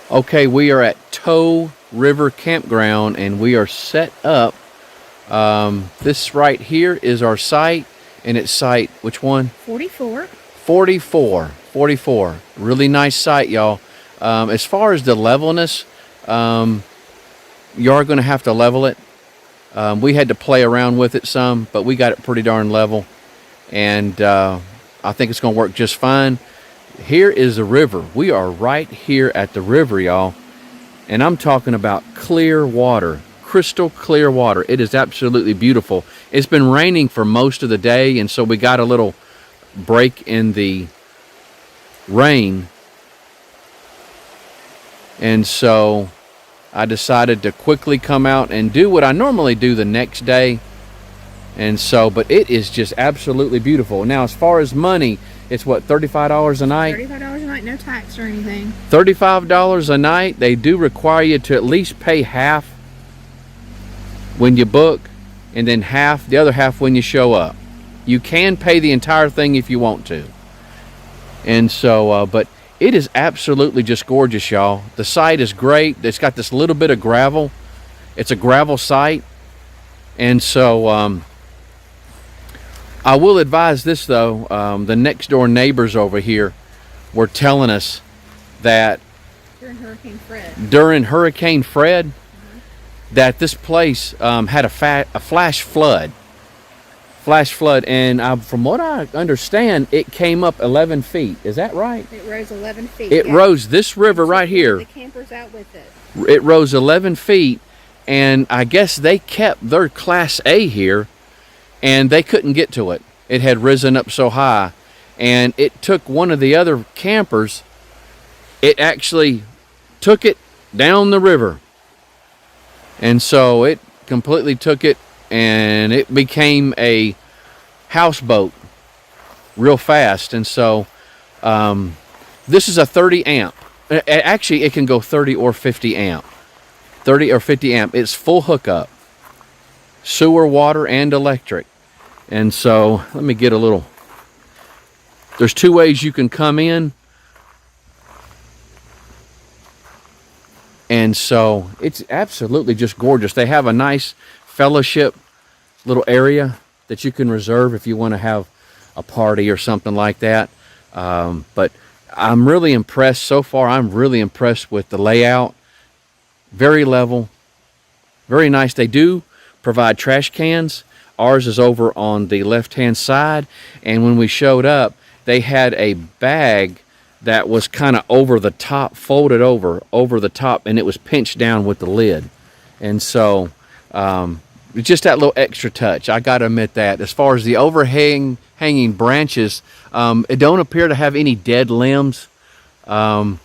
Okay, we are at River Campground and we are set up. This right here is our site, and it's site, which one? 44. 44. 44. Really nice site, y'all. As far as the levelness, you are going to have to level it. We had to play around with it some, but we got it pretty darn level. And I think it's going to work just fine. Here is the river. We are right here at the river, y'all. And I'm talking about clear water, crystal clear water. It is absolutely beautiful. It's been raining for most of the day, and so we got a little break in the rain. And so I decided to quickly come out and do what I normally do the next day. And so, but it is just absolutely beautiful. Now, as far as money, it's what, $35 a night? $35 a night, no tax or anything. $35 a night. They do require you to at least pay half when you book, and then the other half when you show up. You can pay the entire thing if you want to. And so, but it is absolutely just gorgeous, y'all. The site is great. It's got this little bit of gravel. It's a gravel site. And so, I will advise this though, the next door neighbors over here were telling us that during Hurricane Fred, that this place had a flash flood. And from what I understand, it came up 11 feet. Is that right? It rose 11 feet. It rose this river right here. The campers out with it. It rose 11 feet, and I guess they kept their Class A here, and they couldn't get to it. It had risen up so high, and it took one of the other campers. It actually took it down the river, and so it completely took it, and it became a houseboat real fast. And so this is a 30 amp. Actually, it can go 30 or 50 amp. 30 or 50 amp. It's full hookup. Sewer, water, and electric. And so, let me get a little... There's two ways you can come in. And so, it's absolutely just gorgeous. They have a nice fellowship little area that you can reserve if you want to have a party or something like that. But I'm really impressed. So far, I'm really impressed with the layout. Very level. Very nice. They do provide trash cans. Ours is over on the left-hand side. And when we showed up, they had a bag that was kind of over the top, folded over the top, and it was pinched down with the lid. And so, just that little extra touch. I got to admit that. As far as the hanging branches, it don't appear to have any dead limbs on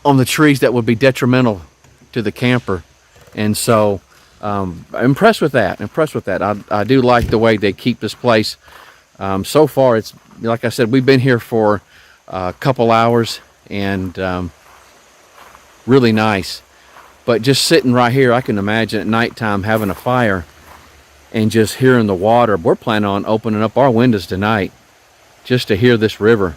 the trees that would be detrimental to the camper. And so, impressed with that. I do like the way they keep this place. So far, it's, like I said, we've been here for a couple hours, and really nice. But just sitting right here, I can imagine at nighttime having a fire and just hearing the water. We're planning on opening up our windows tonight just to hear this river.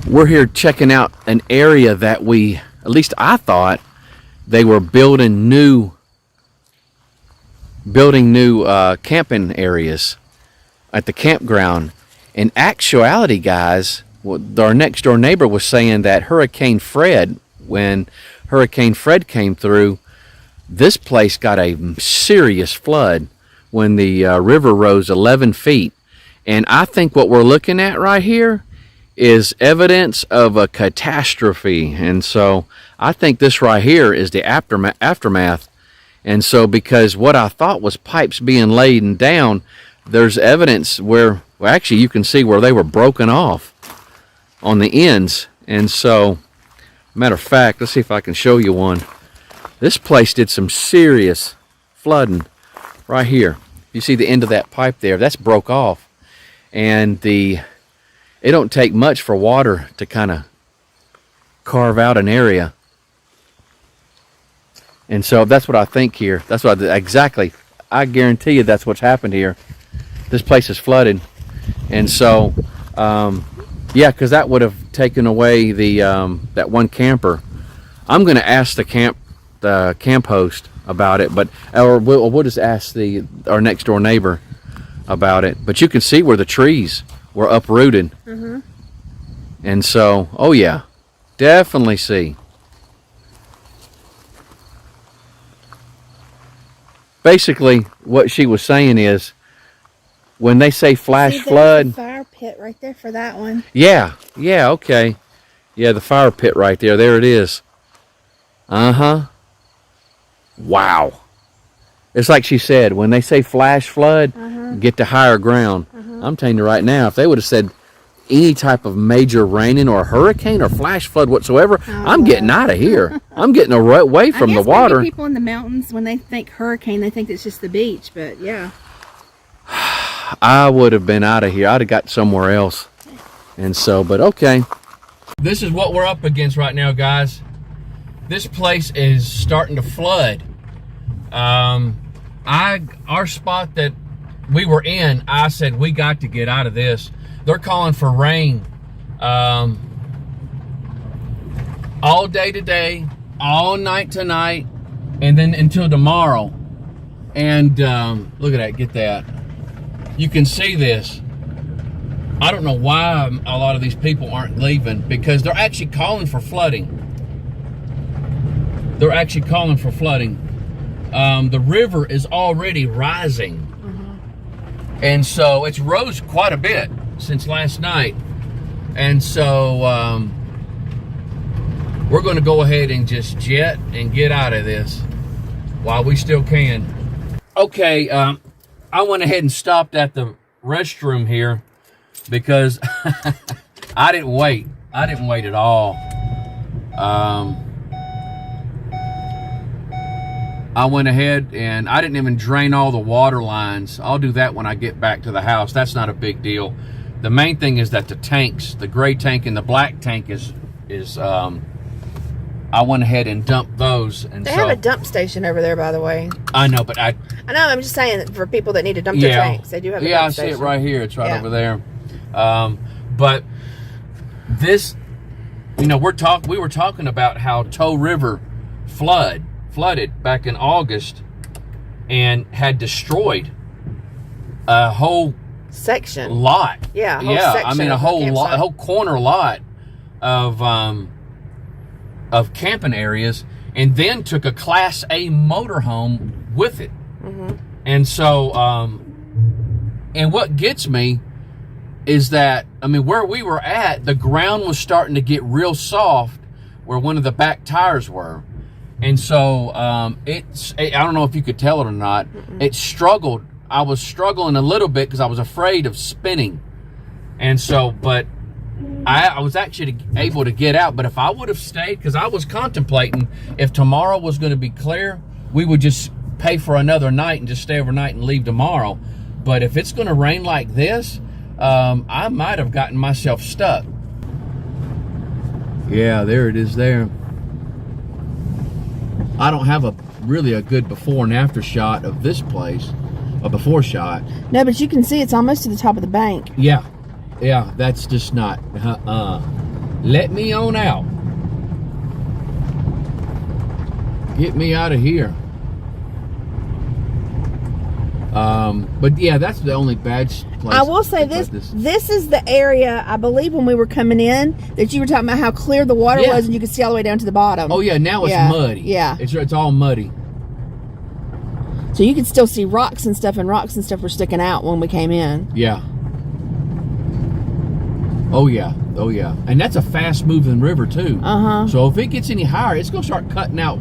We're here checking out an area that at least I thought they were building new camping areas at the campground. In actuality, guys, our next door neighbor was saying that when Hurricane Fred came through, this place got a serious flood when the river rose 11 feet. And I think what we're looking at right here is evidence of a catastrophe. And so I think this right here is the aftermath. And so, because what I thought was pipes being laid down, there's evidence where, well, actually you can see where they were broken off on the ends. And so, matter of fact, let's see if I can show you one. This place did some serious flooding right here. You see the end of that pipe there, that's broke off. And it don't take much for water to kind of carve out an area. And so that's what I think here. That's what exactly. I guarantee you that's what's happened here. This place is flooded. And so Yeah, because that would have taken away the that one camper. I'm going to ask the camp host about it, but or we'll just ask our next door neighbor about it. But you can see where the trees were uprooted, and so oh yeah, definitely see. Basically, what she was saying is, when they say flash flood, the fire pit right there for that one. yeah, okay, yeah, the fire pit right there. There it is. Wow. It's like she said, when they say flash flood, get to higher ground. I'm telling you right now, if they would have said any type of major raining or hurricane or flash flood whatsoever, I'm getting out of here. I'm getting away from the water. Maybe people in the mountains, when they think hurricane, they think it's just the beach, but yeah. I would have been out of here. I'd have got somewhere else. And so, but okay. This is what we're up against right now, guys. This place is starting to flood. Our spot that we were in, I said we got to get out of this. They're calling for rain all day today, all night tonight, and then until tomorrow. And look at that, get that. You can see this. I don't know why a lot of these people aren't leaving, because they're actually calling for flooding. They're actually calling for flooding. The river is already rising. And so it's rose quite a bit since last night. And so we're going to go ahead and just jet and get out of this while we still can. Okay, I went ahead and stopped at the restroom here because I didn't wait. I didn't wait at all. I went ahead and I didn't even drain all the water lines. I'll do that when I get back to the house. That's not a big deal. The main thing is that the tanks, the gray tank and the black tank is I went ahead and dumped those. And they have a dump station over there, by the way. I know, but I know, I'm just saying that for people that need to dump their tanks, they do have a dump station. Yeah, I see it right here. It's right over there. But this, you know, we were talking about how Tow River flooded back in August and had destroyed a whole section lot. Yeah, section, I mean a whole corner lot of camping areas, and then took a Class A motorhome with it. And so and what gets me is that, I mean, where we were at, the ground was starting to get real soft where one of the back tires were. And so I don't know if you could tell it or not. It struggled. I was struggling a little bit because I was afraid of spinning. And so, but I was actually able to get out. But if I would have stayed, because I was contemplating if tomorrow was going to be clear, we would just pay for another night and just stay overnight and leave tomorrow. But if it's going to rain like this, I might have gotten myself stuck. Yeah, there it is there. I don't have really a good before and after shot of this place, a before shot. No, but you can see it's almost to the top of the bank. Yeah, that's just not, let me on out. Get me out of here. But yeah, that's the only bad place. I will say this is the area, I believe, when we were coming in, that you were talking about how clear the water was and you could see all the way down to the bottom. Oh yeah, now it's muddy. Yeah. It's all muddy. So you could still see rocks and stuff were sticking out when we came in. Yeah. Oh yeah. And that's a fast moving river too. So if it gets any higher, it's gonna start cutting out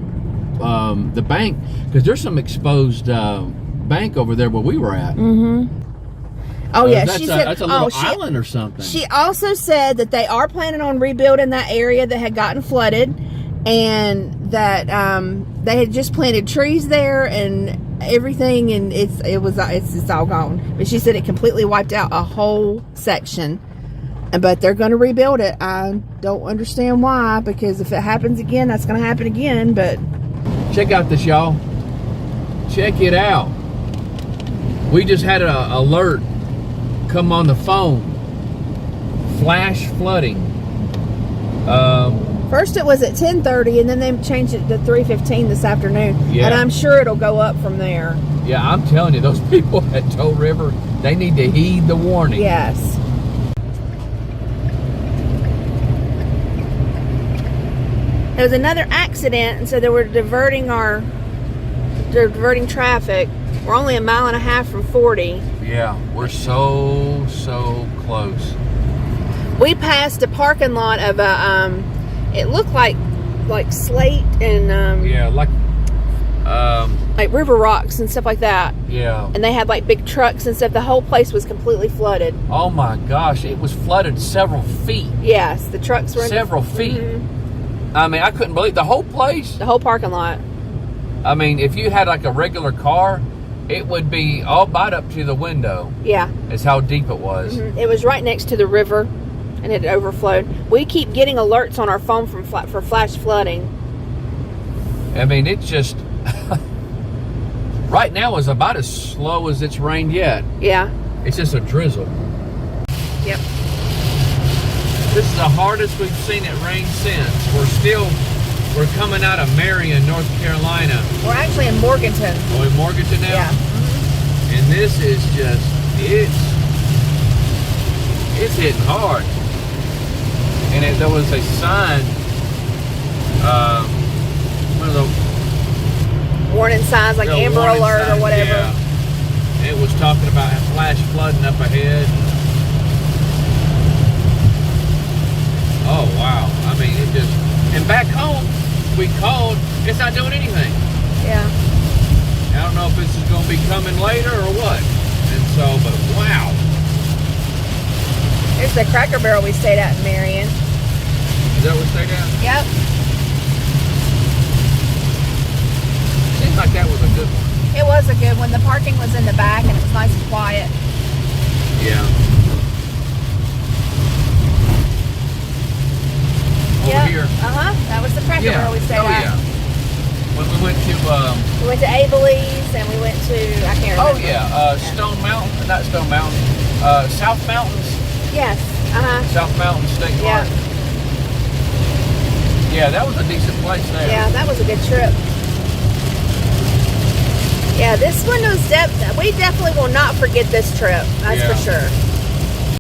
the bank, because there's some exposed bank over there where we were at. Oh yeah, she said that's a little island or something. She also said that they are planning on rebuilding that area that had gotten flooded, and that they had just planted trees there and everything, and it's all gone. But she said it completely wiped out a whole section, but they're going to rebuild it. I don't understand why, because if it happens again, that's going to happen again. But check out this, y'all. Check it out. We just had an alert come on the phone flash flooding. First it was at 10:30, and then they changed it to 3:15 this afternoon. Yeah. And I'm sure it'll go up from there. Yeah, I'm telling you, those people at Tow River, they need to heed the warning. Yes. There was another accident, and so they were diverting traffic. We're only a mile and a half from 40. Yeah, we're so close. We passed a parking lot of a, it looked like slate and Yeah, like river rocks and stuff like that. yeah. And they had like big trucks and stuff. The whole place was completely flooded. Oh my gosh, it was flooded several feet. Yes, the trucks were Several feet. Mhm. I mean, I couldn't believe the whole place. The whole parking lot. I mean, if you had like a regular car, it would be all bought up to the window. Yeah. Is how deep it was. It was right next to the river, and it overflowed. We keep getting alerts on our phone for flash flooding. I mean, it's just right now is about as slow as it's rained yet. Yeah. It's just a drizzle. Yep. This is the hardest we've seen it rain since. We're coming out of Marion, North Carolina. We're actually in Morganton. Oh, in Morganton now? Yeah. And this is just, it's hitting hard. And there was a sign, one of those Warning signs like Amber warning Alert signs, or whatever. Yeah. It was talking about flash flooding up ahead. Oh, wow. I mean, it just, and back home, we called, it's not doing anything. Yeah. I don't know if this is going to be coming later or what. And so, but wow. Here's the Cracker Barrel we stayed at in Marion. Is that what we stayed at? Yep. Seems like that was a good one. It was a good one. The parking was in the back, and it was nice and quiet. Yeah. Over here. That was the Cracker Barrel we stayed at. Yeah. When we went to We went to Abilene, and we went to, I can't remember. oh yeah, Stone Mountain, not Stone Mountain, South Mountains, Yes. South Mountain State Yeah. Park. Yeah, that was a decent place there. Yeah, that was a good trip. Yeah, this one was we definitely will not forget this trip. That's Yeah. for sure.